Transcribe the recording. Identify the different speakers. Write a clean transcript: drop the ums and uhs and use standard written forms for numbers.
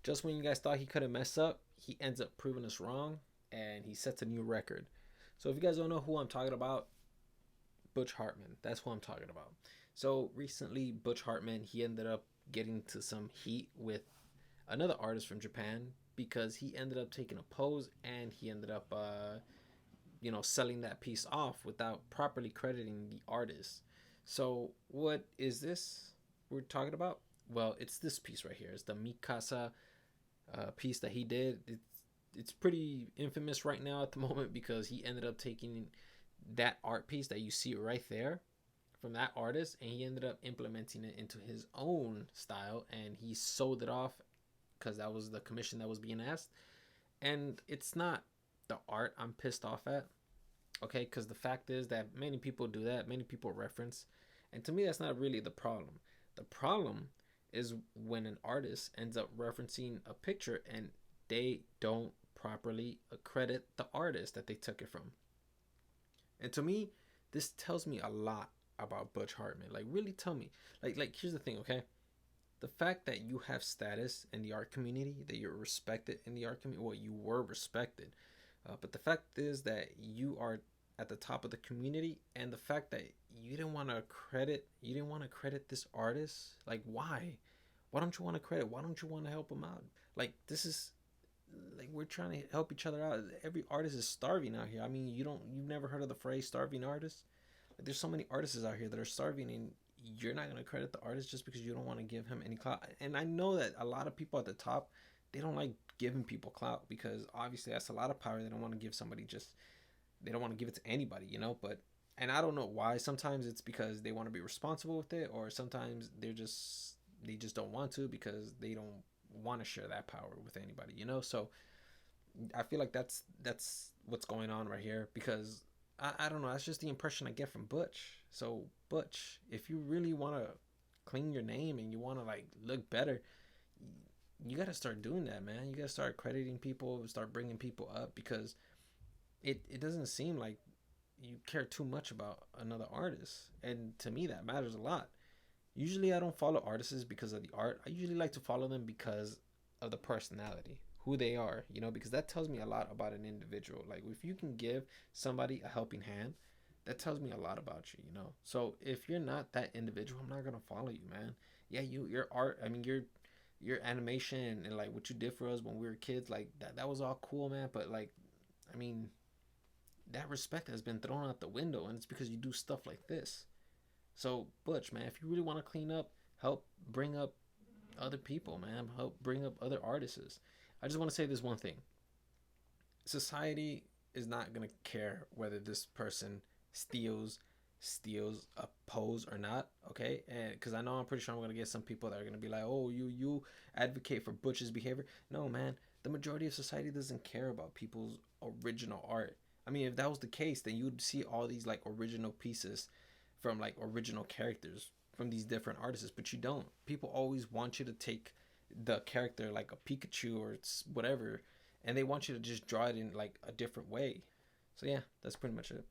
Speaker 1: Just when you guys thought he couldn't mess up, he ends up proving us wrong, and he sets a new record. So if you guys don't know who I'm talking about, Butch Hartman. That's who I'm talking about. So recently, Butch Hartman, he ended up getting to some heat with another artist from Japan because he ended up taking a pose and he ended up, selling that piece off without properly crediting the artist. So what is this we're talking about? Well, it's this piece right here. It's the Mikasa piece that he did. It's pretty infamous right now at the moment because he ended up taking that art piece that you see right there from that artist and he ended up implementing it into his own style and he sold it off because that was the commission that was being asked. And it's not the art I'm pissed off at, okay? Because the fact is that many people do that, many people reference, and to me, that's not really the problem. The problem is when an artist ends up referencing a picture and they don't properly accredit the artist that they took it from. And to me, this tells me a lot about Butch Hartman. Like, really tell me. Like here's the thing, okay? The fact that you have status in the art community, that you're respected in the art community, well, you were respected. But the fact is that you are at the top of the community, and the fact that you didn't want to credit this artist. Like, why? Why don't you want to credit? Why don't you want to help him out? Like, this is like we're trying to help each other out. Every artist is starving out here. I mean, you've never heard of the phrase starving artist? Like, there's so many artists out here that are starving, and you're not gonna credit the artist just because you don't want to give him any clout. And I know that a lot of people at the top, they don't like giving people clout because obviously that's a lot of power. They don't want to give somebody just they don't want to give it to anybody. But and I don't know why. Sometimes it's because they want to be responsible with it, or sometimes they just don't want to because they don't want to share that power with anybody. So I feel like that's what's going on right here because I don't know. That's just the impression I get from Butch. So Butch, if you really want to clean your name and you want to like look better, you got to start doing that, man. You got to start crediting people, start bringing people up because it doesn't seem like you care too much about another artist. And to me, that matters a lot. Usually, I don't follow artists because of the art. I usually like to follow them because of the personality, who they are, because that tells me a lot about an individual. Like, if you can give somebody a helping hand, that tells me a lot about you. So, if you're not that individual, I'm not going to follow you, man. Yeah, your art, I mean, your animation and like what you did for us when we were kids, like that was all cool, man. But like, I mean, that respect has been thrown out the window, and it's because you do stuff like this. So, Butch, man, if you really want to clean up, help bring up other people, man. Help bring up other artists. I just want to say this one thing. Society is not going to care whether this person steals steals a pose or not, okay? And because I know I'm pretty sure I'm going to get some people that are going to be like, "Oh, you advocate for Butch's behavior." No, man. The majority of society doesn't care about people's original art. I mean, if that was the case, then you'd see all these like original pieces from like original characters from these different artists, but you don't. People always want you to take the character like a Pikachu or it's whatever, and they want you to just draw it in like a different way. So yeah, that's pretty much it.